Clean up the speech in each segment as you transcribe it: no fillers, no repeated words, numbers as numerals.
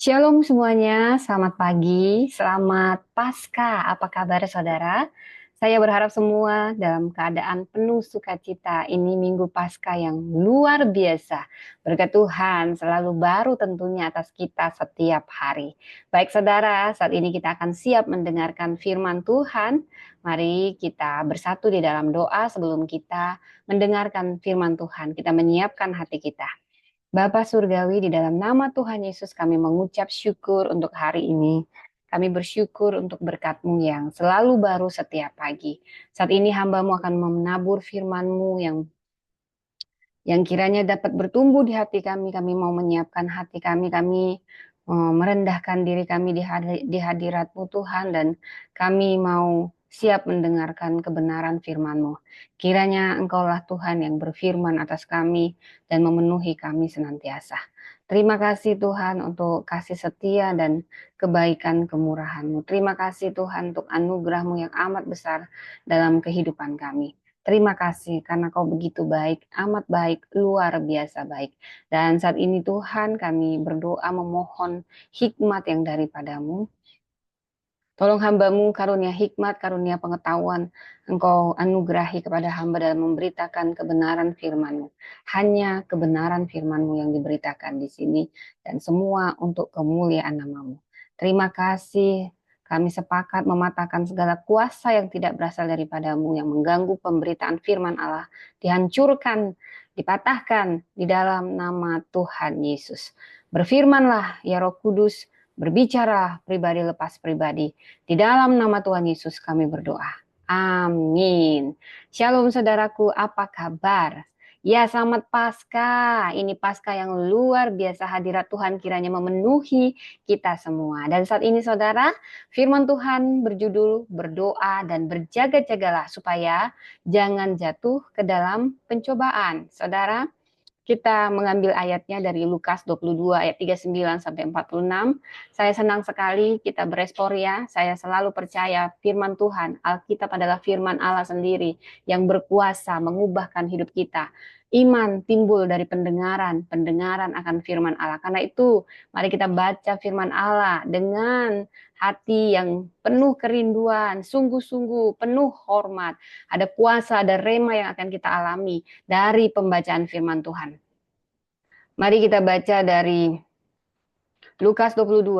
Shalom semuanya, selamat pagi, selamat Paskah. Apa kabar saudara? Saya berharap semua dalam keadaan penuh sukacita. Ini Minggu Paskah yang luar biasa. Berkat Tuhan selalu baru tentunya atas kita setiap hari. Baik saudara, saat ini kita akan siap mendengarkan firman Tuhan. Mari kita bersatu di dalam doa sebelum kita mendengarkan firman Tuhan. Kita menyiapkan hati kita. Bapa Surgawi, di dalam nama Tuhan Yesus kami mengucap syukur untuk hari ini. Kami bersyukur untuk berkat-Mu yang selalu baru setiap pagi. Saat ini hamba-Mu akan menabur firman-Mu yang kiranya dapat bertumbuh di hati kami. Kami mau menyiapkan hati kami. Kami merendahkan diri kami di hadirat-Mu Tuhan, dan kami mau siap mendengarkan kebenaran firman-Mu. Kiranya Engkaulah Tuhan yang berfirman atas kami dan memenuhi kami senantiasa. Terima kasih Tuhan untuk kasih setia dan kebaikan kemurahan-Mu. Terima kasih Tuhan untuk anugerah-Mu yang amat besar dalam kehidupan kami. Terima kasih karena Kau begitu baik, amat baik, luar biasa baik. Dan saat ini Tuhan kami berdoa memohon hikmat yang daripada-Mu. Tolong hamba-Mu karunia hikmat, karunia pengetahuan. Engkau anugerahi kepada hamba dalam memberitakan kebenaran firman-Mu. Hanya kebenaran firman-Mu yang diberitakan di sini. Dan semua untuk kemuliaan nama-Mu. Terima kasih. Kami sepakat mematahkan segala kuasa yang tidak berasal daripada-Mu, yang mengganggu pemberitaan firman Allah. Dihancurkan, dipatahkan di dalam nama Tuhan Yesus. Berfirmanlah ya Roh Kudus, berbicara pribadi lepas pribadi. Di dalam nama Tuhan Yesus kami berdoa. Amin. Shalom saudaraku, apa kabar? Ya, selamat Paskah. Ini Paskah yang luar biasa, hadirat Tuhan kiranya memenuhi kita semua. Dan saat ini saudara, firman Tuhan berjudul berdoa dan berjaga-jagalah supaya jangan jatuh ke dalam pencobaan. Saudara, kita mengambil ayatnya dari Lukas 22 ayat 39 sampai 46. Saya senang sekali kita berespor ya. Saya selalu percaya firman Tuhan, Alkitab adalah firman Allah sendiri yang berkuasa mengubahkan hidup kita. Iman timbul dari pendengaran, pendengaran akan firman Allah. Karena itu, mari kita baca firman Allah dengan hati yang penuh kerinduan, sungguh-sungguh penuh hormat. Ada kuasa, ada rema yang akan kita alami dari pembacaan firman Tuhan. Mari kita baca dari Lukas 22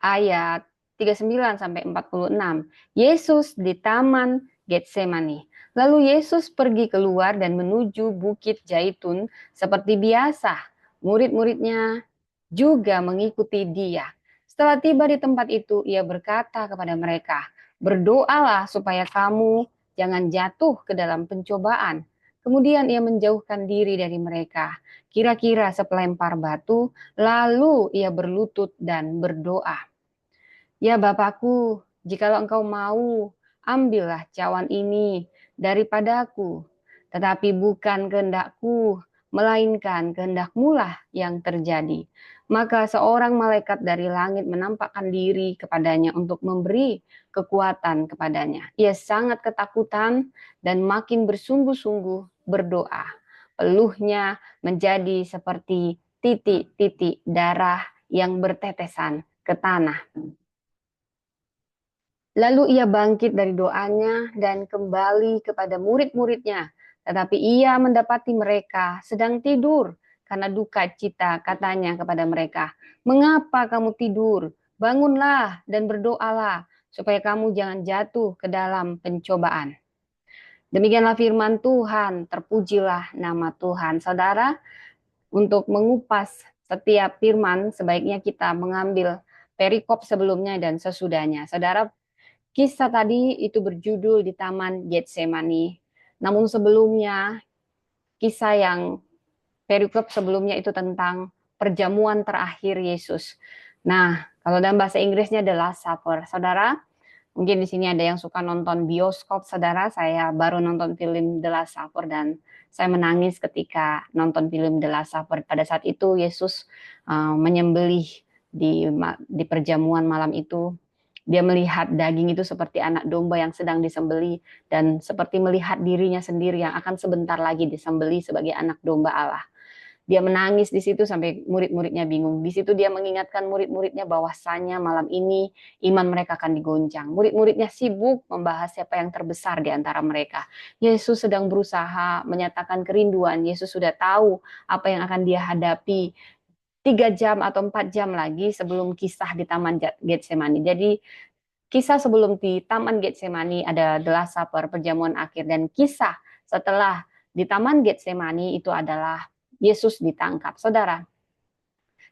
ayat 39 sampai 46. Yesus di taman Getsemani. Lalu Yesus pergi keluar dan menuju Bukit Zaitun seperti biasa. Murid-muridnya juga mengikuti dia. Setelah tiba di tempat itu, ia berkata kepada mereka, "Berdoalah supaya kamu jangan jatuh ke dalam pencobaan." Kemudian ia menjauhkan diri dari mereka, kira-kira sepelempar batu, lalu ia berlutut dan berdoa. "Ya Bapakku, jikalau engkau mau, ambillah cawan ini daripadaku. Tetapi bukan kehendakku, melainkan kehendak-Mu lah yang terjadi." Maka seorang malaikat dari langit menampakkan diri kepadanya untuk memberi kekuatan kepadanya. Ia sangat ketakutan dan makin bersungguh-sungguh berdoa. Peluhnya menjadi seperti titik-titik darah yang bertetesan ke tanah. Lalu ia bangkit dari doanya dan kembali kepada murid-muridnya. Tetapi ia mendapati mereka sedang tidur karena duka cita. Katanya kepada mereka, "Mengapa kamu tidur? Bangunlah dan berdoalah supaya kamu jangan jatuh ke dalam pencobaan." Demikianlah firman Tuhan, terpujilah nama Tuhan. Saudara, untuk mengupas setiap firman sebaiknya kita mengambil perikop sebelumnya dan sesudahnya. Saudara, kisah tadi itu berjudul di Taman Getsemani. Namun sebelumnya, kisah yang perikop sebelumnya itu tentang perjamuan terakhir Yesus. Nah, kalau dalam bahasa Inggrisnya The Last Supper. Saudara, mungkin di sini ada yang suka nonton bioskop, saudara. Saya baru nonton film The Last Supper dan saya menangis ketika nonton film The Last Supper. Pada saat itu Yesus menyembelih di perjamuan malam itu. Dia melihat daging itu seperti anak domba yang sedang disembelih dan seperti melihat dirinya sendiri yang akan sebentar lagi disembelih sebagai anak domba Allah. Dia menangis di situ sampai murid-muridnya bingung. Di situ dia mengingatkan murid-muridnya bahwasanya malam ini iman mereka akan digoncang. Murid-muridnya sibuk membahas siapa yang terbesar di antara mereka. Yesus sedang berusaha menyatakan kerinduan. Yesus sudah tahu apa yang akan dia hadapi 3 jam atau 4 jam lagi sebelum kisah di Taman Getsemani. Jadi kisah sebelum di Taman Getsemani ada The Last Supper, perjamuan akhir, dan kisah setelah di Taman Getsemani itu adalah Yesus ditangkap. Saudara,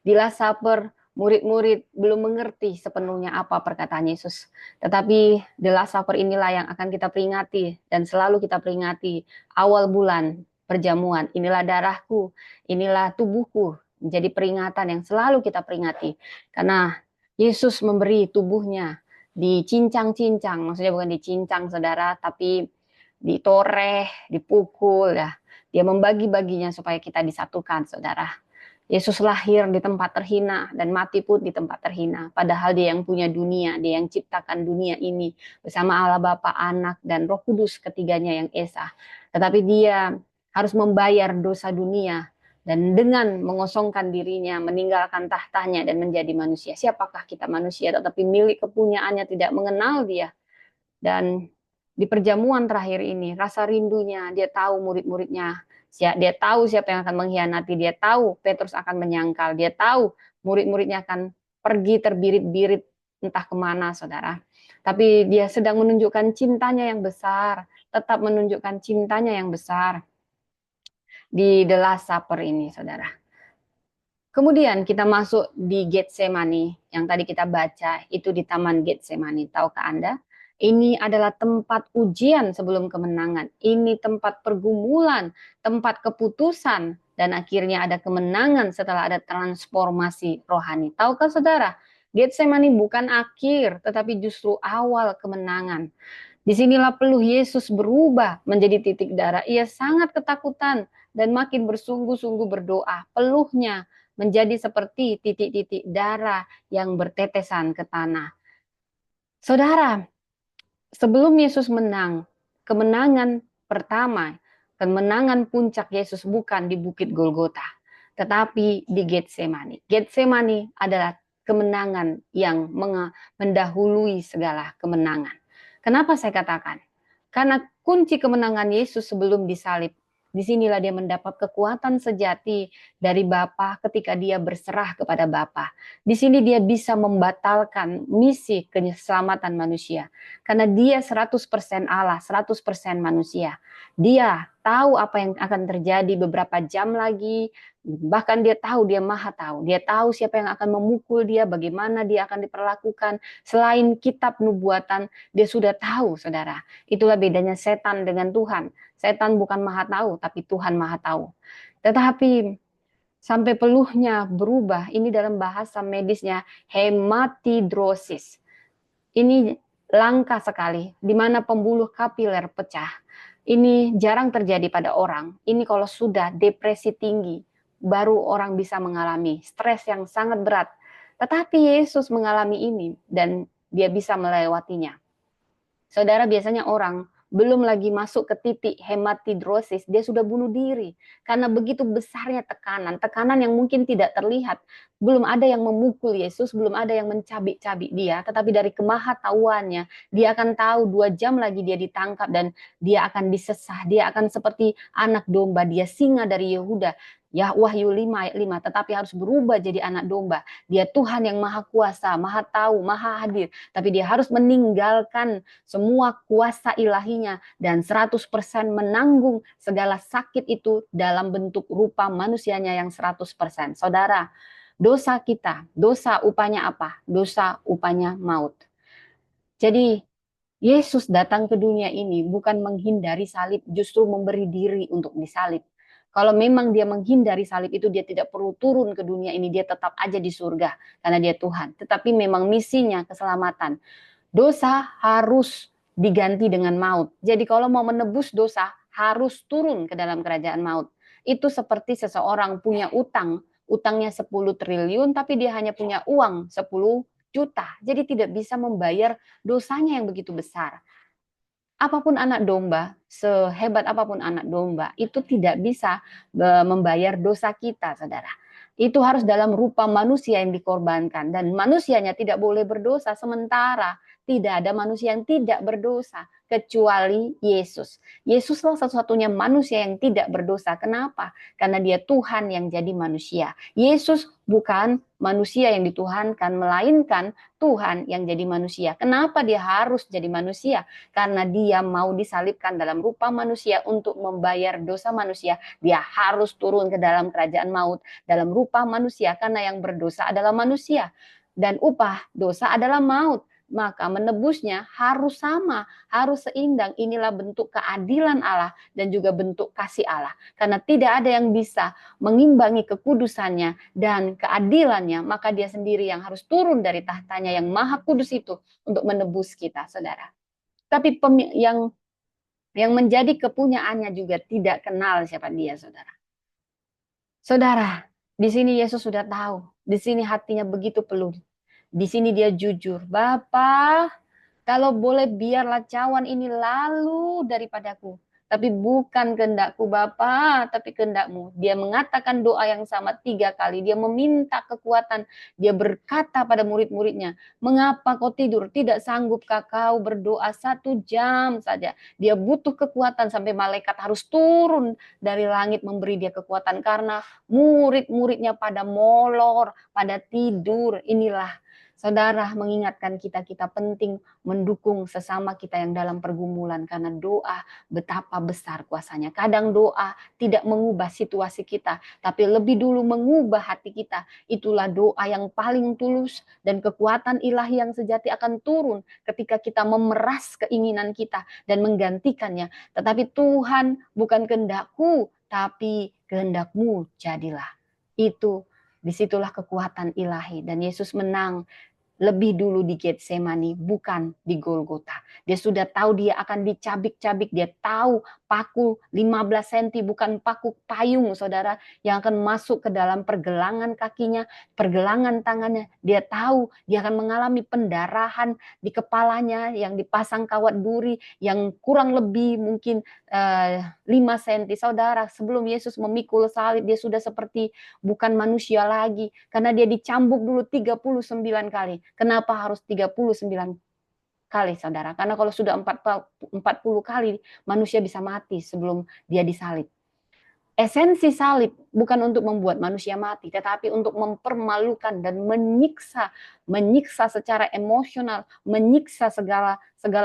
di Last Supper murid-murid belum mengerti sepenuhnya apa perkataan Yesus. Tetapi The Last Supper inilah yang akan kita peringati dan selalu kita peringati awal bulan perjamuan. Inilah darahku, inilah tubuhku. Menjadi peringatan yang selalu kita peringati. Karena Yesus memberi tubuhnya dicincang-cincang, maksudnya bukan dicincang saudara, tapi ditoreh, dipukul ya. Dia membagi-baginya supaya kita disatukan saudara. Yesus lahir di tempat terhina dan mati pun di tempat terhina. Padahal dia yang punya dunia, dia yang ciptakan dunia ini bersama Allah Bapa, Anak, dan Roh Kudus ketiganya yang esa. Tetapi dia harus membayar dosa dunia dan dengan mengosongkan dirinya, meninggalkan tahtanya dan menjadi manusia. Siapakah kita manusia tetapi milik kepunyaannya tidak mengenal dia. Dan di perjamuan terakhir ini, rasa rindunya, dia tahu murid-muridnya, dia tahu siapa yang akan mengkhianati, dia tahu Petrus akan menyangkal, dia tahu murid-muridnya akan pergi terbirit-birit entah kemana, saudara. Tapi dia sedang menunjukkan cintanya yang besar, tetap menunjukkan cintanya yang besar di The Last Supper ini, saudara. Kemudian kita masuk di Getsemani, yang tadi kita baca, itu di Taman Getsemani. Tahukah Anda? Ini adalah tempat ujian sebelum kemenangan. Ini tempat pergumulan, tempat keputusan, dan akhirnya ada kemenangan setelah ada transformasi rohani. Tahukah saudara? Getsemani bukan akhir, tetapi justru awal kemenangan. Disinilah peluh Yesus berubah menjadi titik darah. Ia sangat ketakutan dan makin bersungguh-sungguh berdoa. Peluhnya menjadi seperti titik-titik darah yang bertetesan ke tanah. Saudara, sebelum Yesus menang, kemenangan pertama, kemenangan puncak Yesus bukan di Bukit Golgota, tetapi di Getsemani. Getsemani adalah kemenangan yang mendahului segala kemenangan. Kenapa saya katakan? Karena kunci kemenangan Yesus sebelum disalib, disinilah dia mendapat kekuatan sejati dari Bapa ketika dia berserah kepada Bapa. Di sini dia bisa membatalkan misi keselamatan manusia. Karena dia 100% Allah, 100% manusia. Dia tahu apa yang akan terjadi beberapa jam lagi, bahkan dia tahu, dia maha tahu. Dia tahu siapa yang akan memukul dia, bagaimana dia akan diperlakukan. Selain kitab nubuatan, dia sudah tahu, saudara. Itulah bedanya setan dengan Tuhan. Setan bukan maha tahu, tapi Tuhan maha tahu. Tetapi sampai peluhnya berubah, ini dalam bahasa medisnya hematidrosis. Ini langka sekali, di mana pembuluh kapiler pecah. Ini jarang terjadi pada orang. Ini kalau sudah depresi tinggi, baru orang bisa mengalami stres yang sangat berat. Tetapi Yesus mengalami ini dan dia bisa melewatinya. Saudara, biasanya orang belum lagi masuk ke titik hematidrosis, dia sudah bunuh diri. Karena begitu besarnya tekanan yang mungkin tidak terlihat. Belum ada yang memukul Yesus, belum ada yang mencabik-cabik dia. Tetapi dari kemahatauannya, dia akan tahu 2 jam lagi dia ditangkap dan dia akan disesah. Dia akan seperti anak domba, dia singa dari Yehuda. Ya, Wahyu 5 ayat 5, tetapi harus berubah jadi anak domba. Dia Tuhan yang maha kuasa, maha tahu, maha hadir. Tapi dia harus meninggalkan semua kuasa ilahinya dan 100% menanggung segala sakit itu dalam bentuk rupa manusianya yang 100%. Saudara, dosa kita, dosa upahnya apa? Dosa upahnya maut. Jadi Yesus datang ke dunia ini bukan menghindari salib, justru memberi diri untuk disalib. Kalau memang dia menghindari salib itu, dia tidak perlu turun ke dunia ini, dia tetap aja di surga karena dia Tuhan. Tetapi memang misinya keselamatan. Dosa harus diganti dengan maut. Jadi kalau mau menebus dosa, harus turun ke dalam kerajaan maut. Itu seperti seseorang punya utang, utangnya 10 triliun, tapi dia hanya punya uang 10 juta. Jadi tidak bisa membayar dosanya yang begitu besar. Apapun anak domba, sehebat apapun anak domba, itu tidak bisa membayar dosa kita, saudara. Itu harus dalam rupa manusia yang dikorbankan. Dan manusianya tidak boleh berdosa, sementara tidak ada manusia yang tidak berdosa kecuali Yesus. Yesuslah satu-satunya manusia yang tidak berdosa. Kenapa? Karena dia Tuhan yang jadi manusia. Yesus bukan manusia yang dituhankan, melainkan Tuhan yang jadi manusia. Kenapa dia harus jadi manusia? Karena dia mau disalibkan dalam rupa manusia untuk membayar dosa manusia. Dia harus turun ke dalam kerajaan maut dalam rupa manusia, karena yang berdosa adalah manusia. Dan upah dosa adalah maut. Maka menebusnya harus sama, harus seimbang. Inilah bentuk keadilan Allah dan juga bentuk kasih Allah. Karena tidak ada yang bisa mengimbangi kekudusannya dan keadilannya, maka dia sendiri yang harus turun dari tahtanya yang maha kudus itu untuk menebus kita, saudara. Tapi yang menjadi kepunyaannya juga tidak kenal siapa dia, saudara. Saudara, di sini Yesus sudah tahu. Di sini hatinya begitu peluh. Di sini dia jujur. Bapa, kalau boleh biarlah cawan ini lalu daripadaku. Tapi bukan kehendakku Bapa, tapi kehendakmu. Dia mengatakan doa yang sama 3 kali. Dia meminta kekuatan. Dia berkata pada murid-muridnya, mengapa kau tidur? Tidak sanggupkah kau berdoa 1 jam saja? Dia butuh kekuatan sampai malaikat harus turun dari langit memberi dia kekuatan. Karena murid-muridnya pada molor, pada tidur. Inilah saudara mengingatkan kita penting mendukung sesama kita yang dalam pergumulan, karena doa betapa besar kuasanya. Kadang doa tidak mengubah situasi kita, tapi lebih dulu mengubah hati kita. Itulah doa yang paling tulus, dan kekuatan ilahi yang sejati akan turun ketika kita memeras keinginan kita dan menggantikannya. Tetapi Tuhan, bukan kehendakku, tapi kehendakmu jadilah. Itu disitulah kekuatan ilahi, dan Yesus menang lebih dulu di Getsemani, bukan di Golgota. Dia sudah tahu dia akan dicabik-cabik. Dia tahu paku 15 cm, bukan paku payung, saudara, yang akan masuk ke dalam pergelangan kakinya, pergelangan tangannya. Dia tahu dia akan mengalami pendarahan di kepalanya yang dipasang kawat duri yang kurang lebih mungkin 5 cm. Saudara, sebelum Yesus memikul salib, dia sudah seperti bukan manusia lagi, karena dia dicambuk dulu 39 kali. Kenapa harus 39 kali, saudara? Karena kalau sudah 40 kali, manusia bisa mati sebelum dia disalib. Esensi salib bukan untuk membuat manusia mati, tetapi untuk mempermalukan dan menyiksa secara emosional, menyiksa segala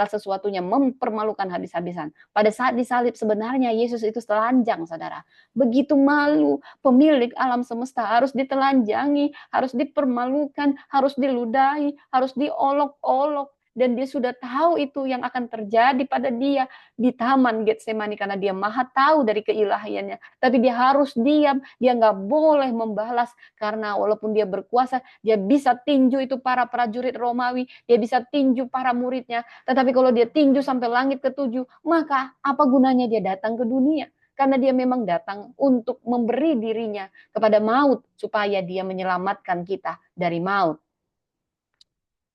sesuatunya, mempermalukan habis-habisan. Pada saat disalib sebenarnya Yesus itu telanjang, saudara. Begitu malu, pemilik alam semesta harus ditelanjangi, harus dipermalukan, harus diludahi, harus diolok-olok. Dan dia sudah tahu itu yang akan terjadi pada dia di Taman Getsemani, karena dia maha tahu dari keilahiannya. Tapi dia harus diam, dia nggak boleh membalas, karena walaupun dia berkuasa, dia bisa tinju itu para prajurit Romawi, dia bisa tinju para muridnya. Tetapi kalau dia tinju sampai langit ke-7, maka apa gunanya dia datang ke dunia? Karena dia memang datang untuk memberi dirinya kepada maut, supaya dia menyelamatkan kita dari maut.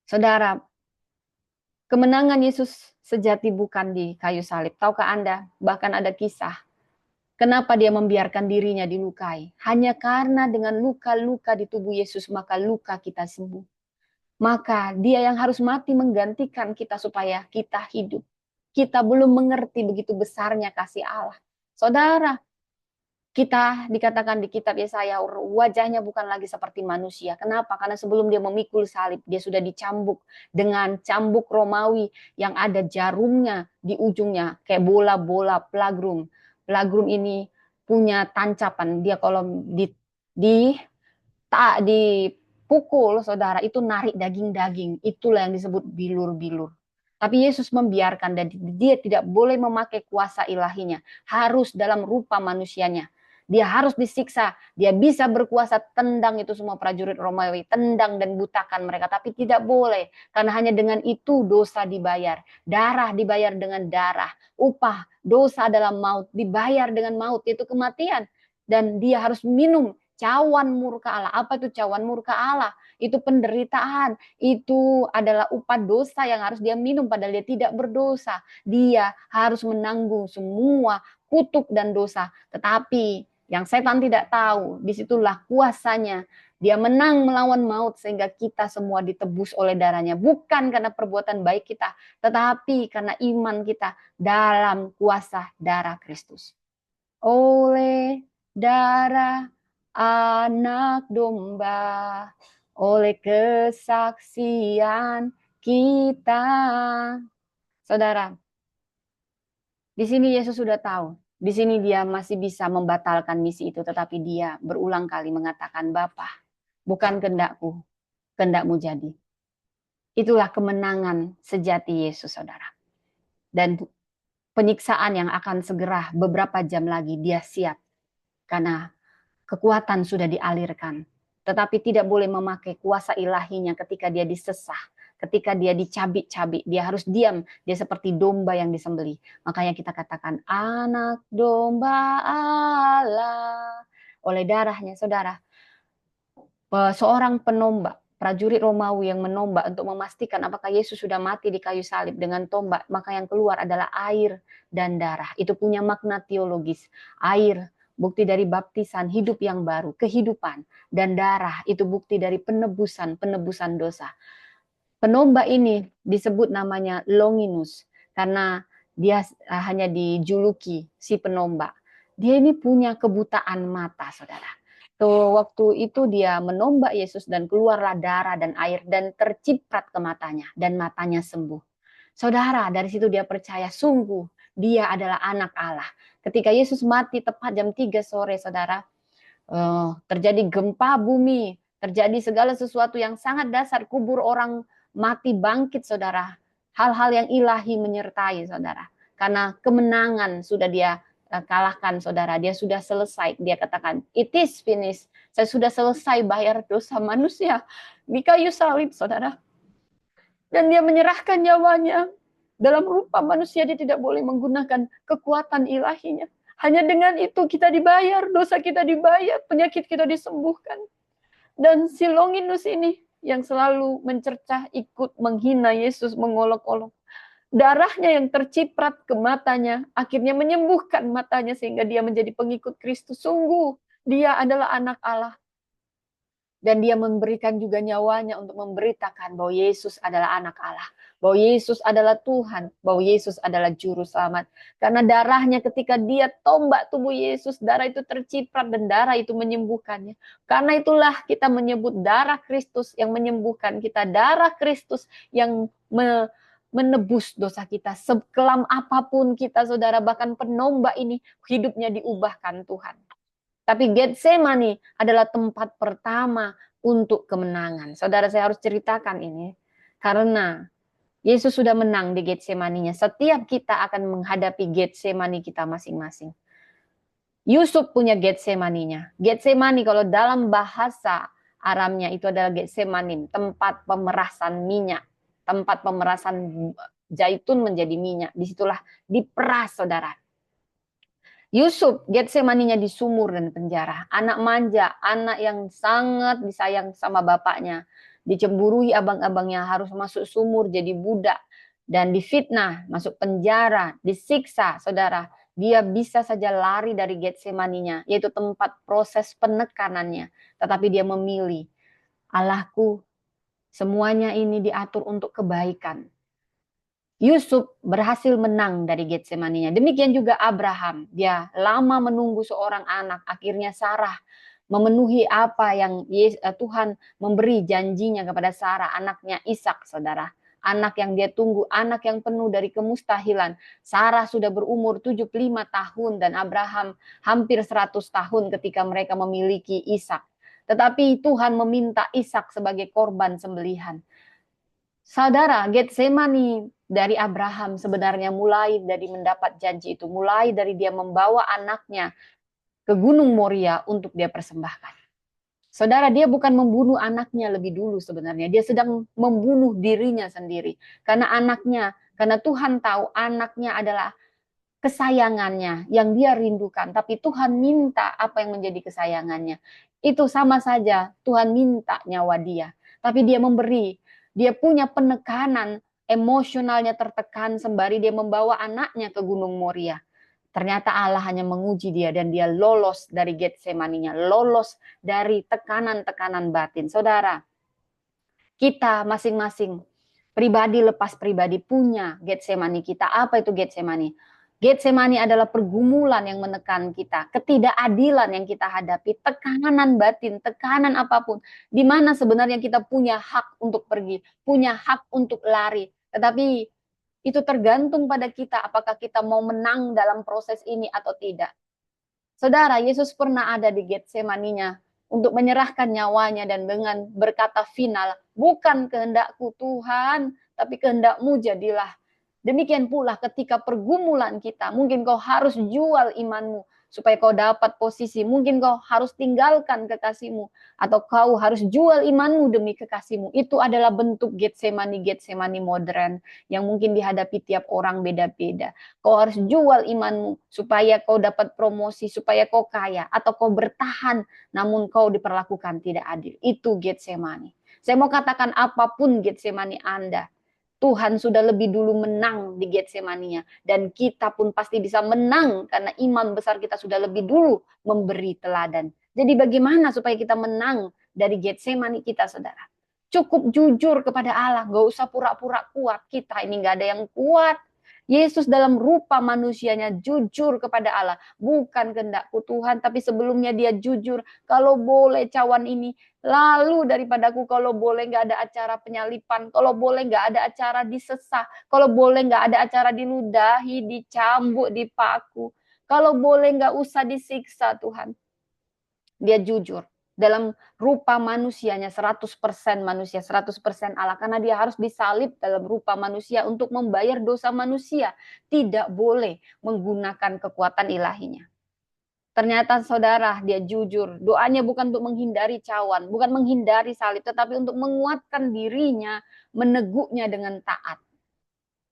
Saudara, kemenangan Yesus sejati bukan di kayu salib. Tahukah Anda, bahkan ada kisah kenapa dia membiarkan dirinya dilukai. Hanya karena dengan luka-luka di tubuh Yesus, maka luka kita sembuh. Maka dia yang harus mati menggantikan kita supaya kita hidup. Kita belum mengerti begitu besarnya kasih Allah. Saudara, kita dikatakan di kitab Yesaya, wajahnya bukan lagi seperti manusia. Kenapa? Karena sebelum dia memikul salib, dia sudah dicambuk dengan cambuk Romawi yang ada jarumnya di ujungnya, kayak bola-bola plagrum. Plagrum ini punya tancapan. Dia kalau dipukul, saudara, itu narik daging-daging. Itulah yang disebut bilur-bilur. Tapi Yesus membiarkan, dan dia tidak boleh memakai kuasa ilahinya. Harus dalam rupa manusianya. Dia harus disiksa. Dia bisa berkuasa tendang itu semua prajurit Romawi. Tendang dan butakan mereka. Tapi tidak boleh. Karena hanya dengan itu dosa dibayar. Darah dibayar dengan darah. Upah dosa dalam maut dibayar dengan maut. Itu kematian. Dan dia harus minum cawan murka Allah. Apa itu cawan murka Allah? Itu penderitaan, itu adalah upah dosa yang harus dia minum padahal dia tidak berdosa. Dia harus menanggung semua kutuk dan dosa. Tetapi yang setan tidak tahu, disitulah kuasanya. Dia menang melawan maut sehingga kita semua ditebus oleh darahnya. Bukan karena perbuatan baik kita, tetapi karena iman kita dalam kuasa darah Kristus. Oleh darah anak domba, oleh kesaksian kita. Saudara, di sini Yesus sudah tahu. Di sini dia masih bisa membatalkan misi itu, tetapi dia berulang kali mengatakan, Bapa, bukan kehendakku, kehendakmu jadi. Itulah kemenangan sejati Yesus, saudara. Dan penyiksaan yang akan segera beberapa jam lagi dia siap. Karena kekuatan sudah dialirkan. Tetapi tidak boleh memakai kuasa ilahinya ketika dia disesah. Ketika dia dicabik-cabik, dia harus diam. Dia seperti domba yang disembelih. Makanya kita katakan, anak domba Allah. Oleh darahnya, saudara. Seorang penombak, prajurit Romawi yang menombak untuk memastikan apakah Yesus sudah mati di kayu salib dengan tombak, maka yang keluar adalah air dan darah. Itu punya makna teologis. Air, bukti dari baptisan, hidup yang baru, kehidupan. Dan darah, itu bukti dari penebusan dosa. Penombak ini disebut namanya Longinus, karena dia hanya dijuluki si penombak. Dia ini punya kebutaan mata, saudara. Waktu itu dia menombak Yesus dan keluarlah darah dan air dan terciprat ke matanya dan matanya sembuh. Saudara, dari situ dia percaya sungguh dia adalah anak Allah. Ketika Yesus mati tepat jam 3 sore, saudara, terjadi gempa bumi, terjadi segala sesuatu yang sangat dasar, kubur orang mati bangkit, saudara. Hal-hal yang ilahi menyertai, saudara. Karena kemenangan sudah dia kalahkan, saudara. Dia sudah selesai. Dia katakan, it is finished. Saya sudah selesai bayar dosa manusia di kayu salib, saudara. Dan dia menyerahkan nyawanya. Dalam rupa manusia dia tidak boleh menggunakan kekuatan ilahinya. Hanya dengan itu kita dibayar, dosa kita dibayar, penyakit kita disembuhkan. Dan si Longinus ini yang selalu mencercah, ikut menghina Yesus, mengolok-olok. Darahnya yang terciprat ke matanya, akhirnya menyembuhkan matanya sehingga dia menjadi pengikut Kristus. Sungguh, dia adalah anak Allah. Dan dia memberikan juga nyawanya untuk memberitakan bahwa Yesus adalah anak Allah. Bahwa Yesus adalah Tuhan. Bahwa Yesus adalah juru selamat. Karena darahnya ketika dia tombak tubuh Yesus, darah itu terciprat dan darah itu menyembuhkannya. Karena itulah kita menyebut darah Kristus yang menyembuhkan kita. Darah Kristus yang menebus dosa kita. Sekelam apapun kita, saudara, bahkan penombak ini hidupnya diubahkan Tuhan. Tapi Getsemani adalah tempat pertama untuk kemenangan. Saudara, saya harus ceritakan ini. Karena Yesus sudah menang di Getsemaninya. Setiap kita akan menghadapi Getsemani kita masing-masing. Yusuf punya Getsemaninya. Getsemani kalau dalam bahasa Aramnya itu adalah Getsemanim, tempat pemerasan minyak. Tempat pemerasan zaitun menjadi minyak. Disitulah diperas, saudara. Yusuf, Getsemaninya di sumur dan penjara. Anak manja, anak yang sangat disayang sama bapaknya. Dicemburui abang-abangnya, harus masuk sumur jadi budak. Dan difitnah, masuk penjara, disiksa, saudara. Dia bisa saja lari dari Getsemaninya, yaitu tempat proses penekanannya. Tetapi dia memilih, Allahku, semuanya ini diatur untuk kebaikan. Yusuf berhasil menang dari Getsemaninya. Demikian juga Abraham. Dia lama menunggu seorang anak. Akhirnya Sarah memenuhi apa yang Tuhan memberi janjinya kepada Sarah. Anaknya Ishak, saudara. Anak yang dia tunggu. Anak yang penuh dari kemustahilan. Sarah sudah berumur 75 tahun. Dan Abraham hampir 100 tahun ketika mereka memiliki Ishak. Tetapi Tuhan meminta Ishak sebagai korban sembelihan. Saudara, Getsemani dari Abraham sebenarnya mulai dari mendapat janji itu. Mulai dari dia membawa anaknya ke Gunung Moria untuk dia persembahkan. Saudara, dia bukan membunuh anaknya lebih dulu sebenarnya. Dia sedang membunuh dirinya sendiri. Karena Tuhan tahu anaknya adalah kesayangannya yang dia rindukan, tapi Tuhan minta apa yang menjadi kesayangannya. Itu sama saja Tuhan minta nyawa dia, tapi dia memberi. Dia punya penekanan, emosionalnya tertekan sembari dia membawa anaknya ke Gunung Moria. Ternyata Allah hanya menguji dia dan dia lolos dari Getsemaninya, lolos dari tekanan-tekanan batin. Saudara, kita masing-masing pribadi lepas pribadi punya Getsemani kita. Apa itu Getsemani? Getsemani adalah pergumulan yang menekan kita, ketidakadilan yang kita hadapi, tekanan batin, tekanan apapun, di mana sebenarnya kita punya hak untuk pergi, punya hak untuk lari. Tetapi itu tergantung pada kita, apakah kita mau menang dalam proses ini atau tidak. Saudara, Yesus pernah ada di Getsemaninya untuk menyerahkan nyawanya dan dengan berkata final, bukan kehendakku Tuhan, tapi kehendakmu jadilah. Demikian pula ketika pergumulan kita, mungkin kau harus jual imanmu supaya kau dapat posisi. Mungkin kau harus tinggalkan kekasihmu atau kau harus jual imanmu demi kekasihmu. Itu adalah bentuk Getsemani modern yang mungkin dihadapi tiap orang beda-beda. Kau harus jual imanmu supaya kau dapat promosi, supaya kau kaya atau kau bertahan namun kau diperlakukan tidak adil. Itu Getsemani. Saya mau katakan apapun Getsemani Anda, Tuhan sudah lebih dulu menang di Getsemania dan kita pun pasti bisa menang karena iman besar kita sudah lebih dulu memberi teladan. Jadi bagaimana supaya kita menang dari Getsemani kita, saudara? Cukup jujur kepada Allah, gak usah pura-pura kuat. Kita ini gak ada yang kuat. Yesus dalam rupa manusianya jujur kepada Allah. Bukan kehendakku Tuhan, tapi sebelumnya dia jujur. Kalau boleh cawan ini lalu daripadaku, kalau boleh nggak ada acara penyalipan, kalau boleh nggak ada acara disesah, kalau boleh nggak ada acara diludahi, dicambuk, dipaku, kalau boleh nggak usah disiksa Tuhan. Dia jujur dalam rupa manusianya 100% manusia, 100% Allah. Karena dia harus disalib dalam rupa manusia untuk membayar dosa manusia. Tidak boleh menggunakan kekuatan ilahinya. Ternyata saudara, dia jujur. Doanya bukan untuk menghindari cawan, bukan menghindari salib, tetapi untuk menguatkan dirinya, meneguknya dengan taat.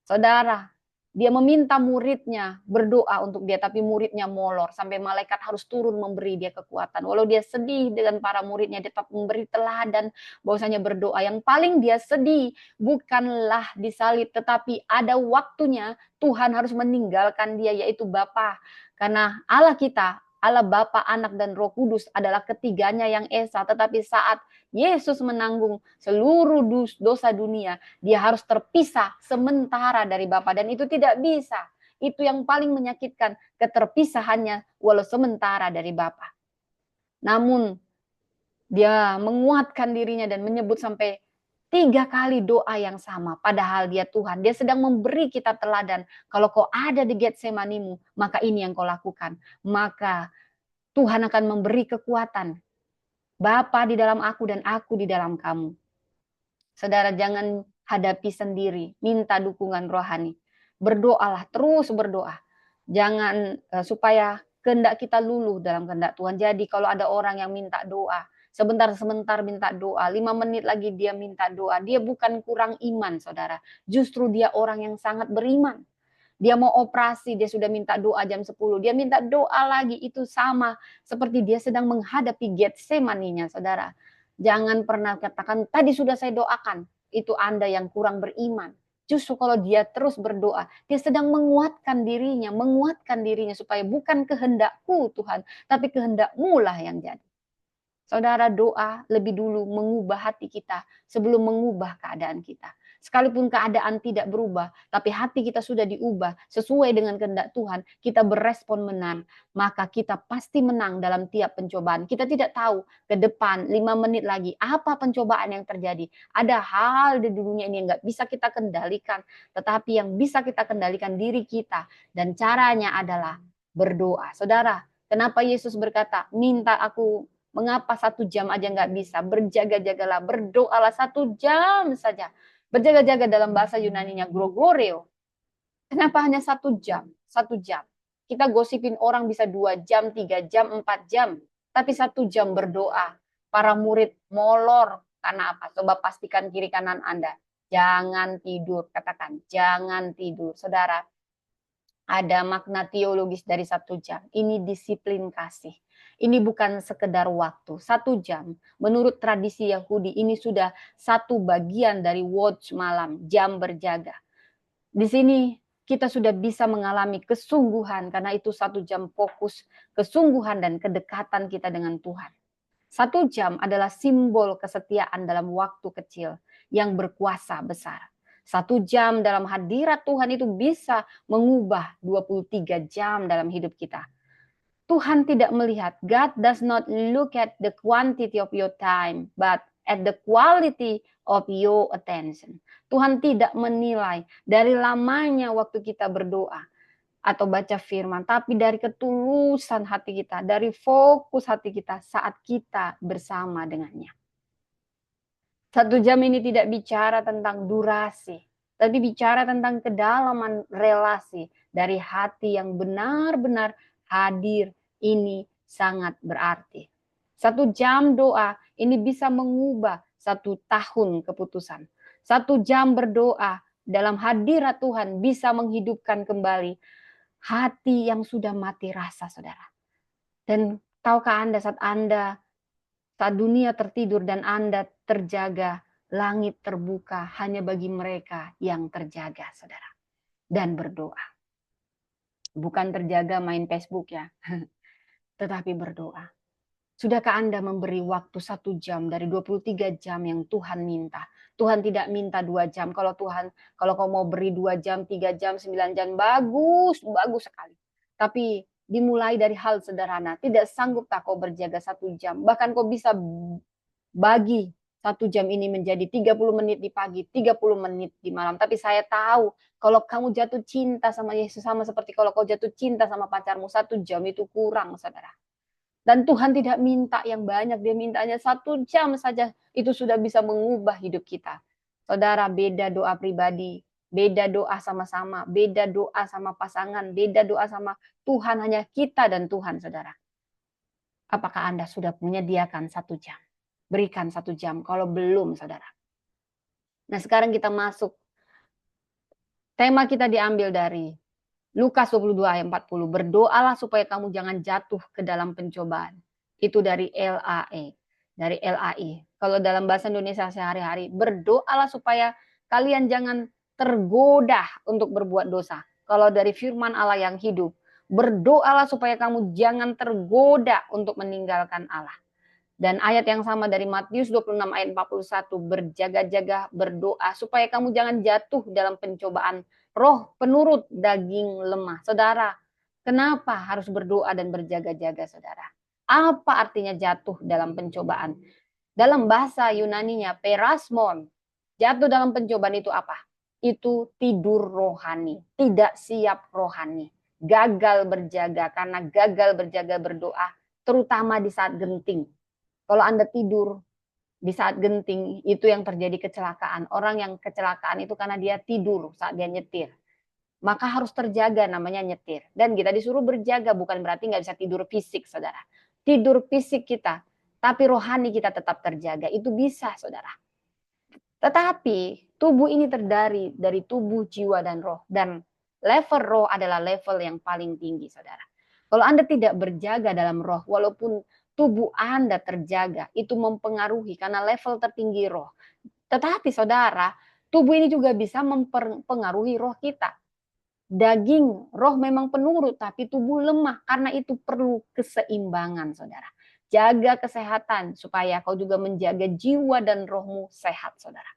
Saudara, dia meminta muridnya berdoa untuk dia, tapi muridnya molor. Sampai malaikat harus turun memberi dia kekuatan. Walau dia sedih dengan para muridnya, dia tetap memberi teladan bahwasanya berdoa. Yang paling dia sedih bukanlah disalib, tetapi ada waktunya Tuhan harus meninggalkan dia, yaitu Bapa. Karena Allah kita, Allah Bapa, Anak, dan Roh Kudus adalah ketiganya yang esa. Tetapi saat Yesus menanggung seluruh dosa dunia, dia harus terpisah sementara dari Bapa. Dan itu tidak bisa. Itu yang paling menyakitkan, keterpisahannya walau sementara dari Bapa. Namun dia menguatkan dirinya dan menyebut sampai 3 kali doa yang sama. Padahal dia Tuhan. Dia sedang memberi kita teladan. Kalau kau ada di Getsemanimu, maka ini yang kau lakukan. Maka Tuhan akan memberi kekuatan. Bapa di dalam aku dan aku di dalam kamu. Saudara, jangan hadapi sendiri. Minta dukungan rohani. Berdoalah, terus berdoa. Jangan supaya kehendak kita luluh dalam kehendak Tuhan. Jadi kalau ada orang yang minta doa, sebentar-sebentar minta doa, 5 menit lagi dia minta doa. Dia bukan kurang iman, saudara. Justru dia orang yang sangat beriman. Dia mau operasi, dia sudah minta doa jam 10. Dia minta doa lagi, itu sama seperti dia sedang menghadapi Getsemaninya, saudara. Jangan pernah katakan, tadi sudah saya doakan. Itu Anda yang kurang beriman. Justru kalau dia terus berdoa, dia sedang menguatkan dirinya supaya bukan kehendakku Tuhan, tapi kehendakmu lah yang jadi. Saudara, doa lebih dulu mengubah hati kita sebelum mengubah keadaan kita. Sekalipun keadaan tidak berubah, tapi hati kita sudah diubah sesuai dengan kehendak Tuhan, kita berespon menang, maka kita pasti menang dalam tiap pencobaan. Kita tidak tahu ke depan 5 menit lagi apa pencobaan yang terjadi. Ada hal di dunia ini yang nggak bisa kita kendalikan, tetapi yang bisa kita kendalikan diri kita. Dan caranya adalah berdoa. Saudara, kenapa Yesus berkata, minta aku. Mengapa 1 jam aja nggak bisa? Berjaga-jagalah, berdoalah 1 jam saja. Berjaga-jaga dalam bahasa Yunaninya grogoreo. Kenapa hanya 1 jam? 1 jam. Kita gosipin orang bisa 2 jam, 3 jam, 4 jam. Tapi 1 jam berdoa. Para murid molor. Karena apa? Coba pastikan kiri kanan Anda. Jangan tidur. Katakan, jangan tidur. Saudara, Ada makna teologis dari 1 jam. Ini disiplin kasih. Ini bukan sekedar waktu. 1 jam, menurut tradisi Yahudi, ini sudah satu bagian dari watch malam, jam berjaga. Di sini kita sudah bisa mengalami kesungguhan, karena itu 1 jam fokus kesungguhan dan kedekatan kita dengan Tuhan. 1 jam adalah simbol kesetiaan dalam waktu kecil yang berkuasa besar. 1 jam dalam hadirat Tuhan itu bisa mengubah 23 jam dalam hidup kita. Tuhan tidak melihat, God does not look at the quantity of your time, but at the quality of your attention. Tuhan tidak menilai dari lamanya waktu kita berdoa atau baca firman, tapi dari ketulusan hati kita, dari fokus hati kita saat kita bersama dengannya. 1 jam ini tidak bicara tentang durasi, tapi bicara tentang kedalaman relasi dari hati yang benar-benar hadir. Ini sangat berarti. 1 jam doa ini bisa mengubah 1 tahun keputusan. 1 jam berdoa dalam hadirat Tuhan bisa menghidupkan kembali hati yang sudah mati rasa, saudara. Dan tahukah Anda, saat dunia tertidur dan Anda terjaga, langit terbuka hanya bagi mereka yang terjaga, saudara. Dan berdoa. Bukan terjaga main Facebook ya, tetapi berdoa. Sudahkah Anda memberi waktu 1 jam dari 23 jam yang Tuhan minta? Tuhan tidak minta 2 jam. Kalau kau mau beri 2 jam, 3 jam, 9 jam, bagus sekali. Tapi dimulai dari hal sederhana. Tidak sanggup tak kau berjaga 1 jam. Bahkan kau bisa bagi 1 jam ini menjadi 30 menit di pagi, 30 menit di malam. Tapi saya tahu kalau kamu jatuh cinta sama Yesus, sama seperti kalau kau jatuh cinta sama pacarmu, 1 jam itu kurang, saudara. Dan Tuhan tidak minta yang banyak, dia mintanya 1 jam saja. Itu sudah bisa mengubah hidup kita. Saudara, beda doa pribadi, beda doa sama-sama, beda doa sama pasangan, beda doa sama Tuhan, hanya kita dan Tuhan, saudara. Apakah Anda sudah menyediakan 1 jam? Berikan 1 jam, kalau belum, saudara. Nah, sekarang kita masuk. Tema kita diambil dari Lukas 22 ayat 40. Berdoalah supaya kamu jangan jatuh ke dalam pencobaan. Itu dari LAE, dari LAI. Kalau dalam bahasa Indonesia sehari-hari, berdoalah supaya kalian jangan tergoda untuk berbuat dosa. Kalau dari firman Allah yang hidup, berdoalah supaya kamu jangan tergoda untuk meninggalkan Allah. Dan ayat yang sama dari Matius 26 ayat 41, berjaga-jaga berdoa supaya kamu jangan jatuh dalam pencobaan roh penurut daging lemah. Saudara, kenapa harus berdoa dan berjaga-jaga, saudara? Apa artinya jatuh dalam pencobaan? Dalam bahasa Yunaninya perasmon. Jatuh dalam pencobaan itu apa? Itu tidur rohani, tidak siap rohani, gagal berjaga karena gagal berjaga berdoa, terutama di saat genting. Kalau Anda tidur di saat genting, itu yang terjadi kecelakaan. Orang yang kecelakaan itu karena dia tidur saat dia nyetir. Maka harus terjaga, namanya nyetir. Dan kita disuruh berjaga, bukan berarti nggak bisa tidur fisik, saudara. Tidur fisik kita, tapi rohani kita tetap terjaga. Itu bisa, saudara. Tetapi tubuh ini terdiri dari tubuh, jiwa, dan roh. Dan level roh adalah level yang paling tinggi, saudara. Kalau Anda tidak berjaga dalam roh, walaupun tubuh Anda terjaga, itu mempengaruhi karena level tertinggi roh. Tetapi saudara, tubuh ini juga bisa mempengaruhi roh kita. Daging, roh memang penurut, tapi tubuh lemah. Karena itu perlu keseimbangan, saudara. Jaga kesehatan supaya kau juga menjaga jiwa dan rohmu sehat, saudara.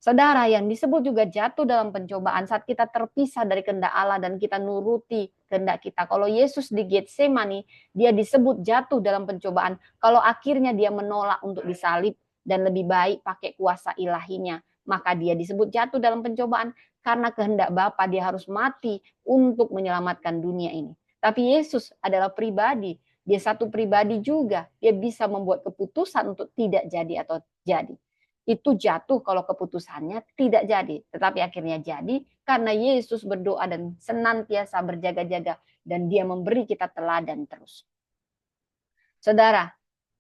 Saudara, yang disebut juga jatuh dalam pencobaan saat kita terpisah dari kehendak Allah dan kita nuruti kehendak kita. Kalau Yesus di Getsemani, dia disebut jatuh dalam pencobaan. Kalau akhirnya dia menolak untuk disalib dan lebih baik pakai kuasa ilahinya, maka dia disebut jatuh dalam pencobaan karena kehendak Bapa dia harus mati untuk menyelamatkan dunia ini. Tapi Yesus adalah pribadi, dia satu pribadi juga. Dia bisa membuat keputusan untuk tidak jadi atau jadi. Itu jatuh kalau keputusannya tidak jadi. Tetapi akhirnya jadi karena Yesus berdoa dan senantiasa berjaga-jaga. Dan dia memberi kita teladan terus. Saudara,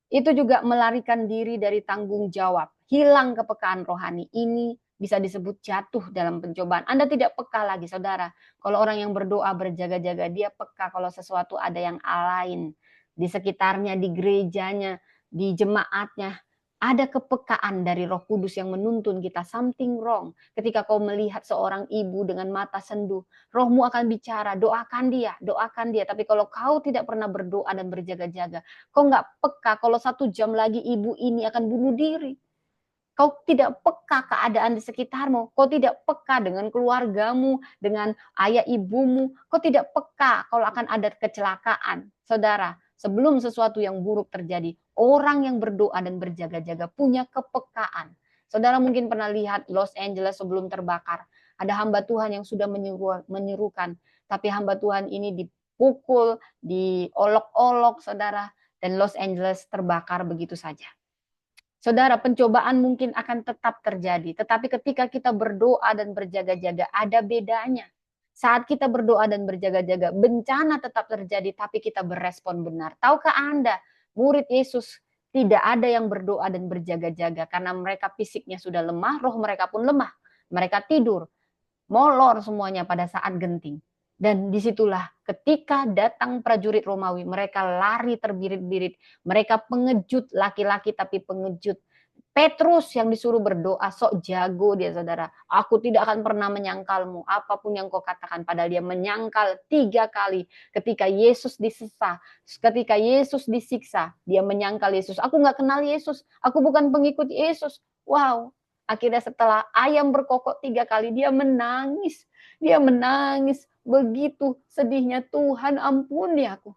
itu juga melarikan diri dari tanggung jawab. Hilang kepekaan rohani. Ini bisa disebut jatuh dalam pencobaan. Anda tidak peka lagi, saudara. Kalau orang yang berdoa berjaga-jaga, dia peka kalau sesuatu ada yang lain di sekitarnya, di gerejanya, di jemaatnya. Ada kepekaan dari Roh Kudus yang menuntun kita, something wrong. Ketika kau melihat seorang ibu dengan mata sendu, rohmu akan bicara, doakan dia, doakan dia. Tapi kalau kau tidak pernah berdoa dan berjaga-jaga, kau nggak peka kalau 1 jam lagi ibu ini akan bunuh diri. Kau tidak peka keadaan di sekitarmu, kau tidak peka dengan keluargamu, dengan ayah ibumu, kau tidak peka kalau akan ada kecelakaan. Saudara, sebelum sesuatu yang buruk terjadi, orang yang berdoa dan berjaga-jaga punya kepekaan. Saudara mungkin pernah lihat Los Angeles sebelum terbakar. Ada hamba Tuhan yang sudah menyerukan, tapi hamba Tuhan ini dipukul, diolok-olok, saudara, dan Los Angeles terbakar begitu saja. Saudara, pencobaan mungkin akan tetap terjadi, tetapi ketika kita berdoa dan berjaga-jaga, ada bedanya. Saat kita berdoa dan berjaga-jaga, bencana tetap terjadi, tapi kita berespon benar. Tahukah Anda, murid Yesus tidak ada yang berdoa dan berjaga-jaga karena mereka fisiknya sudah lemah, roh mereka pun lemah. Mereka tidur, molor semuanya pada saat genting. Dan disitulah ketika datang prajurit Romawi, mereka lari terbirit-birit. Mereka pengejut, laki-laki tapi pengejut. Petrus yang disuruh berdoa, sok jago dia, saudara. Aku tidak akan pernah menyangkalmu, apapun yang kau katakan. Padahal dia menyangkal 3 kali ketika Yesus disesah, ketika Yesus disiksa. Dia menyangkal Yesus. Aku nggak kenal Yesus, aku bukan pengikut Yesus. Wow, akhirnya setelah ayam berkokok 3 kali, dia menangis. Dia menangis, begitu sedihnya, Tuhan ampuni aku.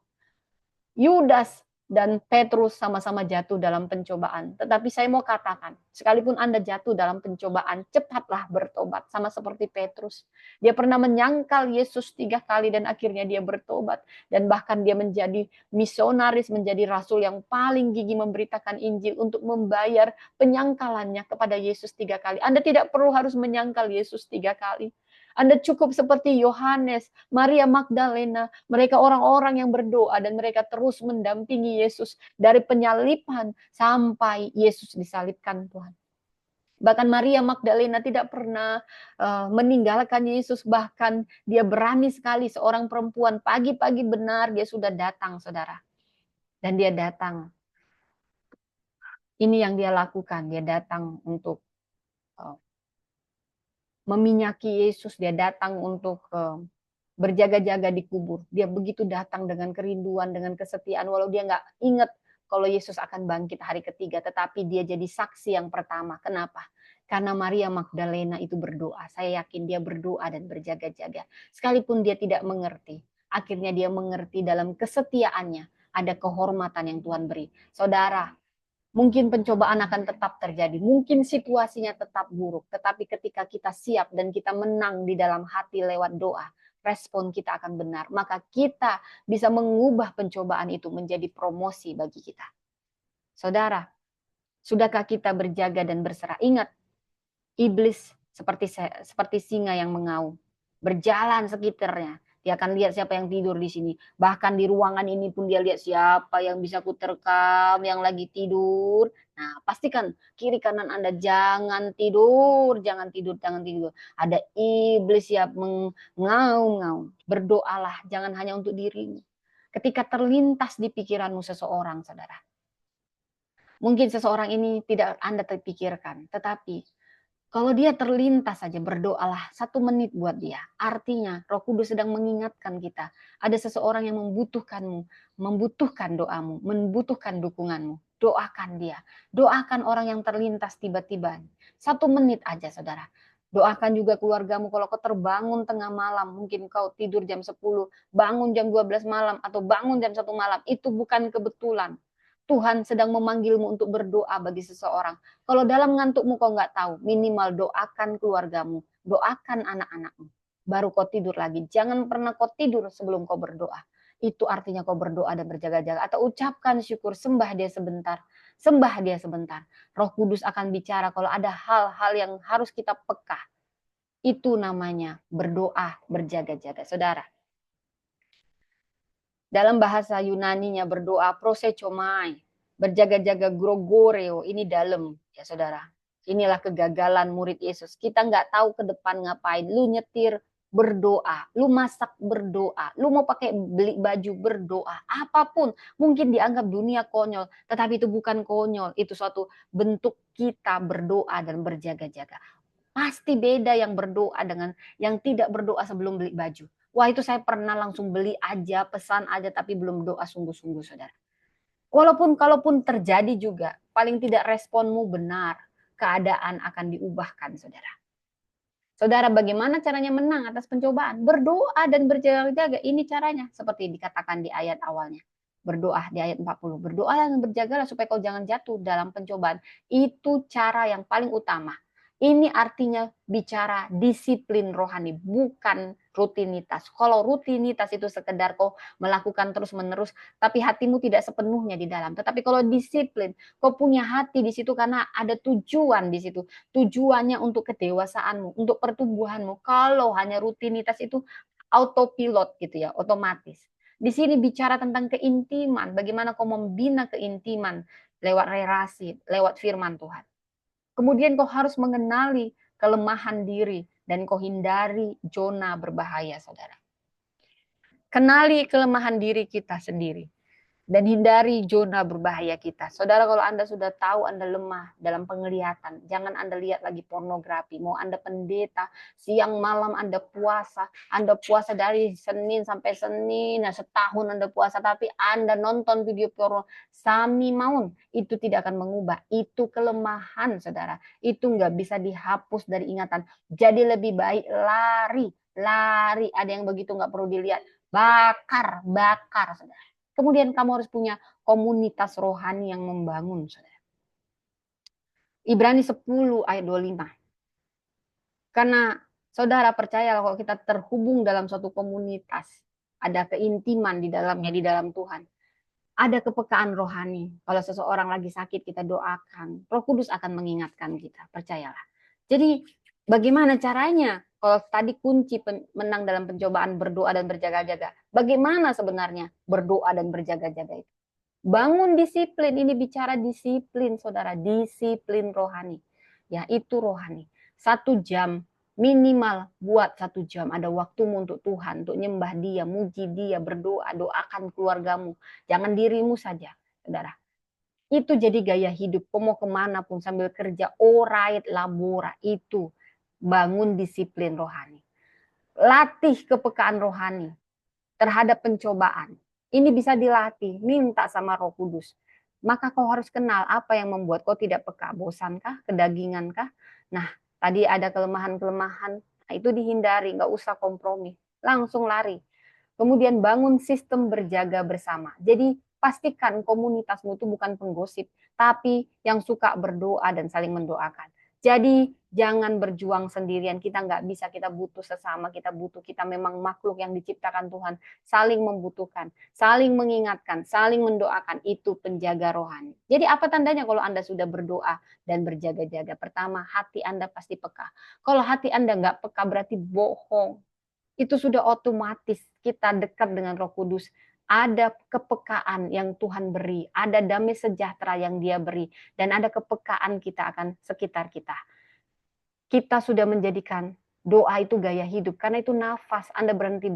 Yudas dan Petrus sama-sama jatuh dalam pencobaan. Tetapi saya mau katakan, sekalipun Anda jatuh dalam pencobaan, cepatlah bertobat. Sama seperti Petrus. Dia pernah menyangkal Yesus 3 kali dan akhirnya dia bertobat. Dan bahkan dia menjadi misionaris, menjadi rasul yang paling gigih memberitakan Injil untuk membayar penyangkalannya kepada Yesus 3 kali. Anda tidak perlu harus menyangkal Yesus 3 kali. Anda cukup seperti Yohanes, Maria Magdalena, mereka orang-orang yang berdoa dan mereka terus mendampingi Yesus dari penyalipan sampai Yesus disalibkan, Tuhan. Bahkan Maria Magdalena tidak pernah meninggalkan Yesus, bahkan dia berani sekali, seorang perempuan pagi-pagi benar dia sudah datang, saudara. Dan dia datang. Ini yang dia lakukan, dia datang untuk meminyaki Yesus, dia datang untuk berjaga-jaga di kubur. Dia begitu datang dengan kerinduan, dengan kesetiaan, walau dia nggak ingat kalau Yesus akan bangkit hari ketiga, tetapi dia jadi saksi yang pertama. Kenapa? Karena Maria Magdalena itu berdoa. Saya yakin dia berdoa dan berjaga-jaga. Sekalipun dia tidak mengerti, akhirnya dia mengerti dalam kesetiaannya. Ada kehormatan yang Tuhan beri. Saudara, mungkin pencobaan akan tetap terjadi, mungkin situasinya tetap buruk, tetapi ketika kita siap dan kita menang di dalam hati lewat doa, respon kita akan benar, maka kita bisa mengubah pencobaan itu menjadi promosi bagi kita. Saudara, sudahkah kita berjaga dan berserah? Ingat, iblis seperti singa yang mengaum, berjalan sekitarnya. Dia akan lihat siapa yang tidur di sini. Bahkan di ruangan ini pun dia lihat siapa yang bisa kuterkam, yang lagi tidur. Nah, pastikan kiri kanan Anda jangan tidur, jangan tidur, jangan tidur. Ada iblis siap mengaum-ngaum. Berdoalah, jangan hanya untuk dirimu. Ketika terlintas di pikiranmu seseorang, saudara. Mungkin seseorang ini tidak Anda terpikirkan, tetapi kalau dia terlintas saja, berdoalah 1 menit buat dia. Artinya Roh Kudus sedang mengingatkan kita. Ada seseorang yang membutuhkanmu, membutuhkan doamu, membutuhkan dukunganmu. Doakan dia. Doakan orang yang terlintas tiba-tiba. 1 menit aja, saudara. Doakan juga keluargamu kalau kau terbangun tengah malam. Mungkin kau tidur jam 10, bangun jam 12 malam, atau bangun jam 1 malam. Itu bukan kebetulan. Tuhan sedang memanggilmu untuk berdoa bagi seseorang. Kalau dalam ngantukmu kau nggak tahu, minimal doakan keluargamu, doakan anak-anakmu. Baru kau tidur lagi. Jangan pernah kau tidur sebelum kau berdoa. Itu artinya kau berdoa dan berjaga-jaga. Atau ucapkan syukur, sembah dia sebentar. Sembah dia sebentar. Roh Kudus akan bicara kalau ada hal-hal yang harus kita peka. Itu namanya berdoa, berjaga-jaga. Saudara, dalam bahasa Yunaninya berdoa prosechomai, berjaga-jaga grogoreo, ini dalam ya saudara. Inilah kegagalan murid Yesus. Kita nggak tahu ke depan ngapain. Lu nyetir, berdoa. Lu masak, berdoa. Lu mau pakai beli baju, berdoa. Apapun. Mungkin dianggap dunia konyol. Tetapi itu bukan konyol. Itu suatu bentuk kita berdoa dan berjaga-jaga. Pasti beda yang berdoa dengan yang tidak berdoa sebelum beli baju. Wah, itu saya pernah langsung beli aja, pesan aja, tapi belum doa sungguh-sungguh, saudara. Kalaupun terjadi juga, paling tidak responmu benar, keadaan akan diubahkan, saudara. Saudara, bagaimana caranya menang atas pencobaan? Berdoa dan berjaga-jaga. Ini caranya, seperti dikatakan di ayat awalnya. Berdoa di ayat 40. Berdoa dan berjagalah supaya kau jangan jatuh dalam pencobaan. Itu cara yang paling utama. Ini artinya bicara disiplin rohani, bukan rutinitas. Kalau rutinitas itu sekedar kau melakukan terus-menerus, tapi hatimu tidak sepenuhnya di dalam. Tetapi kalau disiplin, kau punya hati di situ karena ada tujuan di situ. Tujuannya untuk kedewasaanmu, untuk pertumbuhanmu. Kalau hanya rutinitas itu autopilot gitu ya, otomatis. Di sini bicara tentang keintiman, bagaimana kau membina keintiman lewat relasi, lewat firman Tuhan. Kemudian kau harus mengenali kelemahan diri dan kau hindari zona berbahaya, saudara. Kenali kelemahan diri kita sendiri dan hindari zona berbahaya kita. Saudara, kalau Anda sudah tahu Anda lemah dalam penglihatan, jangan Anda lihat lagi pornografi. Mau Anda pendeta, siang malam Anda puasa dari Senin sampai Senin, nah setahun Anda puasa, tapi Anda nonton video porno, sami maun, itu tidak akan mengubah. Itu kelemahan, saudara. Itu nggak bisa dihapus dari ingatan. Jadi lebih baik lari. Ada yang begitu nggak perlu dilihat. Bakar, saudara. Kemudian kamu harus punya komunitas rohani yang membangun, saudara. Ibrani 10 ayat 25. Karena saudara percaya kalau kita terhubung dalam suatu komunitas, ada keintiman di dalamnya, di dalam Tuhan. Ada kepekaan rohani. Kalau seseorang lagi sakit, kita doakan. Roh Kudus akan mengingatkan kita, percayalah. Jadi bagaimana caranya? Kalau tadi kunci menang dalam pencobaan berdoa dan berjaga-jaga. Bagaimana sebenarnya berdoa dan berjaga-jaga itu? Bangun disiplin, ini bicara disiplin, saudara, disiplin rohani. Ya, itu rohani. 1 jam, minimal buat 1 jam. Ada waktumu untuk Tuhan, untuk nyembah Dia, muji Dia, berdoa, doakan keluargamu. Jangan dirimu saja, saudara. Itu jadi gaya hidup. Kau mau kemana pun sambil kerja, orait labora, itu bangun disiplin rohani. Latih kepekaan rohani terhadap pencobaan. Ini bisa dilatih, minta sama Roh Kudus. Maka kau harus kenal apa yang membuat kau tidak peka. Bosankah? Kedagingankah? Nah, tadi ada kelemahan-kelemahan. Nah, itu dihindari, nggak usah kompromi. Langsung lari. Kemudian bangun sistem berjaga bersama. Jadi pastikan komunitasmu itu bukan penggosip, tapi yang suka berdoa dan saling mendoakan. Jadi jangan berjuang sendirian, kita nggak bisa, kita butuh sesama, kita memang makhluk yang diciptakan Tuhan, saling membutuhkan, saling mengingatkan, saling mendoakan, itu penjaga rohani. Jadi apa tandanya kalau Anda sudah berdoa dan berjaga-jaga? Pertama, hati Anda pasti peka. Kalau hati Anda nggak peka berarti bohong. Itu sudah otomatis kita dekat dengan Roh Kudus. Ada kepekaan yang Tuhan beri, ada damai sejahtera yang Dia beri, dan ada kepekaan kita akan sekitar kita. Kita sudah menjadikan doa itu gaya hidup, karena itu nafas. Anda berhenti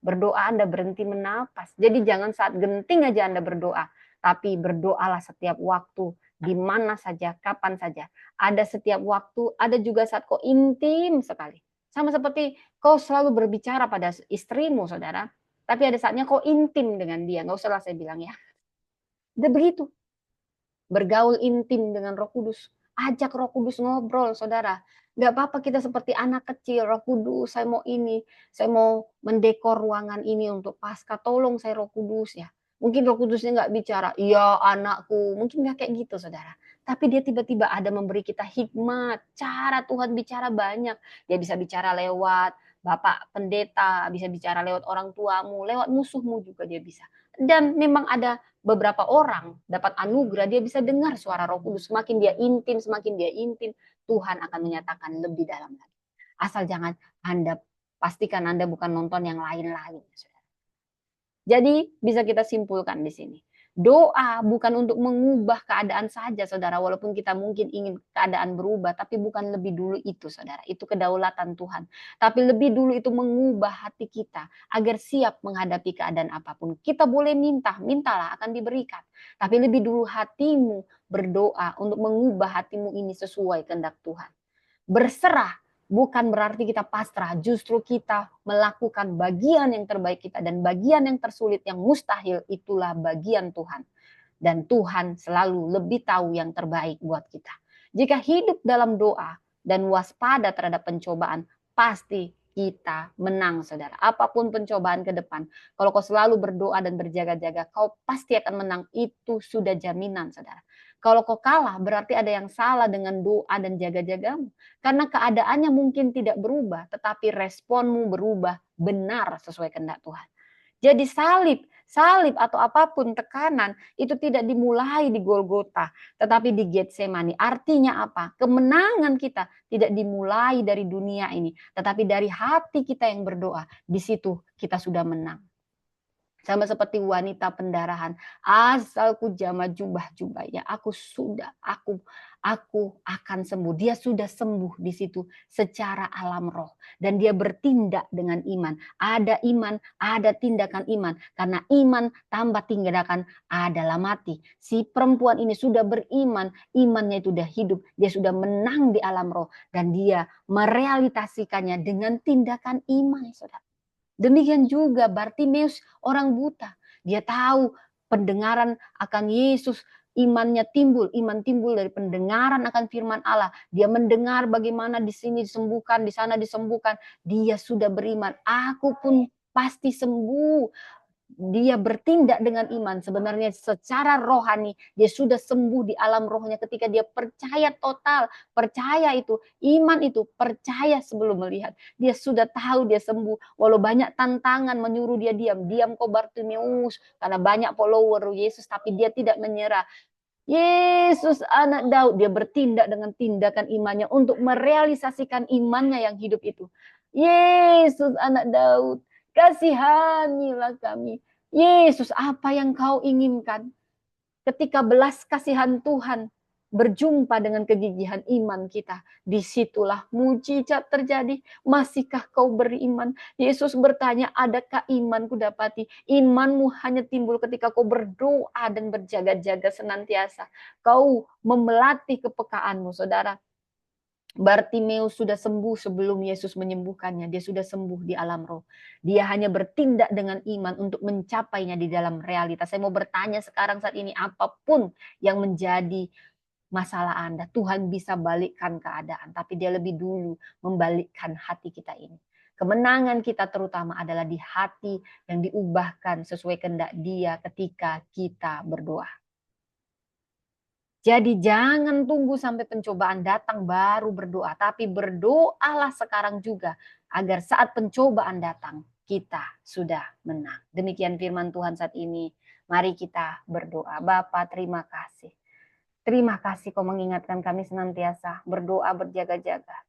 berdoa, Anda berhenti menafas. Jadi jangan saat genting aja Anda berdoa, tapi berdoalah setiap waktu, di mana saja, kapan saja. Ada setiap waktu, ada juga saat kok intim sekali. Sama seperti kau selalu berbicara pada istrimu, saudara. Tapi ada saatnya kau intim dengan dia. Nggak usah lah saya bilang ya. Udah begitu. Bergaul intim dengan Roh Kudus. Ajak Roh Kudus ngobrol, saudara. Nggak apa-apa kita seperti anak kecil. Roh Kudus, saya mau ini. Saya mau mendekor ruangan ini untuk Paskah. Tolong saya Roh Kudus ya. Mungkin Roh Kudusnya nggak bicara, iya anakku. Mungkin nggak kayak gitu, saudara. Tapi dia tiba-tiba ada memberi kita hikmat. Cara Tuhan bicara banyak. Dia bisa bicara lewat Bapak pendeta, bisa bicara lewat orang tuamu, lewat musuhmu juga dia bisa. Dan memang ada beberapa orang dapat anugerah, dia bisa dengar suara Roh Kudus. Semakin dia intim, Tuhan akan menyatakan lebih dalam lagi. Asal jangan Anda pastikan Anda bukan nonton yang lain-lain. Jadi bisa kita simpulkan di sini. Doa bukan untuk mengubah keadaan saja, saudara. Walaupun kita mungkin ingin keadaan berubah, tapi bukan lebih dulu itu, saudara. Itu kedaulatan Tuhan. Tapi lebih dulu itu mengubah hati kita agar siap menghadapi keadaan apapun. Kita boleh minta, mintalah akan diberikan. Tapi lebih dulu hatimu berdoa untuk mengubah hatimu ini sesuai kehendak Tuhan. Berserah bukan berarti kita pasrah, justru kita melakukan bagian yang terbaik kita, dan bagian yang tersulit, yang mustahil, itulah bagian Tuhan. Dan Tuhan selalu lebih tahu yang terbaik buat kita. Jika hidup dalam doa dan waspada terhadap pencobaan, pasti kita menang, saudara. Apapun pencobaan ke depan, kalau kau selalu berdoa dan berjaga-jaga, kau pasti akan menang. Itu sudah jaminan, saudara. Kalau kau kalah, berarti ada yang salah dengan doa dan jaga-jagamu. Karena keadaannya mungkin tidak berubah, tetapi responmu berubah benar sesuai kehendak Tuhan. Jadi salib atau apapun tekanan itu tidak dimulai di Golgota, tetapi di Getsemani. Artinya apa? Kemenangan kita tidak dimulai dari dunia ini, tetapi dari hati kita yang berdoa. Di situ kita sudah menang. Sama seperti wanita pendarahan, asalku jamah jubah-jubahnya, aku akan sembuh. Dia sudah sembuh di situ secara alam roh, dan dia bertindak dengan iman. Ada iman, ada tindakan iman, karena iman tambah tindakan adalah mati. Si perempuan ini sudah beriman, imannya itu sudah hidup, dia sudah menang di alam roh, dan dia merealisasikannya dengan tindakan iman, saudara. Demikian juga Bartimeus, orang buta. Dia tahu pendengaran akan Yesus, imannya timbul. Iman timbul dari pendengaran akan firman Allah. Dia mendengar bagaimana di sini disembuhkan, di sana disembuhkan. Dia sudah beriman. Aku pun pasti sembuh. Dia bertindak dengan iman. Sebenarnya secara rohani dia sudah sembuh di alam rohnya ketika dia percaya total. Percaya itu, iman itu, percaya sebelum melihat. Dia sudah tahu dia sembuh. Walau banyak tantangan menyuruh dia diam. Diam kau Bartimeus. Karena banyak follower Yesus, tapi dia tidak menyerah. Yesus anak Daud, dia bertindak dengan tindakan imannya untuk merealisasikan imannya yang hidup itu. Yesus anak Daud, kasihanilah kami. Yesus, apa yang kau inginkan? Ketika belas kasihan Tuhan berjumpa dengan kegigihan iman kita, disitulah mujizat terjadi. Masihkah kau beriman? Yesus bertanya, adakah imanku dapati? Imanmu hanya timbul ketika kau berdoa dan berjaga-jaga senantiasa. Kau memelatih kepekaanmu, saudara. Bartimeus sudah sembuh sebelum Yesus menyembuhkannya. Dia sudah sembuh di alam roh. Dia hanya bertindak dengan iman untuk mencapainya di dalam realitas. Saya mau bertanya sekarang saat ini, apapun yang menjadi masalah Anda, Tuhan bisa balikkan keadaan. Tapi dia lebih dulu membalikkan hati kita ini. Kemenangan kita terutama adalah di hati yang diubahkan sesuai kehendak Dia ketika kita berdoa. Jadi jangan tunggu sampai pencobaan datang baru berdoa. Tapi berdoalah sekarang juga agar saat pencobaan datang kita sudah menang. Demikian firman Tuhan saat ini. Mari kita berdoa. Bapa, terima kasih. Terima kasih kau mengingatkan kami senantiasa berdoa berjaga-jaga.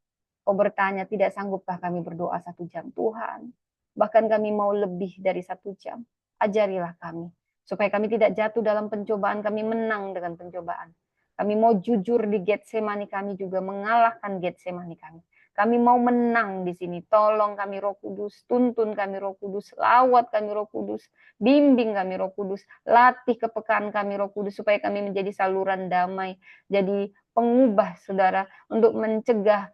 Kau bertanya, tidak sanggupkah kami berdoa 1 jam? Tuhan, bahkan kami mau lebih dari 1 jam. Ajarilah kami supaya kami tidak jatuh dalam pencobaan, kami menang dengan pencobaan. Kami mau jujur di Getsemani, kami juga mengalahkan Getsemani kami. Kami mau menang di sini. Tolong kami Roh Kudus, tuntun kami Roh Kudus, lawat kami Roh Kudus, bimbing kami Roh Kudus, latih kepekaan kami Roh Kudus supaya kami menjadi saluran damai, jadi pengubah saudara untuk mencegah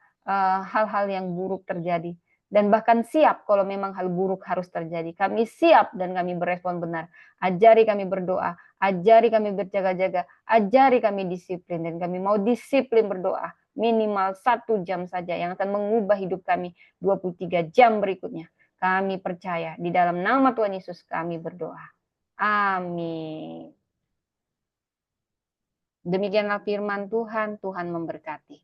hal-hal yang buruk terjadi. Dan bahkan siap kalau memang hal buruk harus terjadi. Kami siap dan kami berespon benar. Ajari kami berdoa, ajari kami berjaga-jaga, ajari kami disiplin. Dan kami mau disiplin berdoa minimal 1 jam saja yang akan mengubah hidup kami 23 jam berikutnya. Kami percaya di dalam nama Tuhan Yesus kami berdoa. Amin. Demikianlah firman Tuhan, Tuhan memberkati.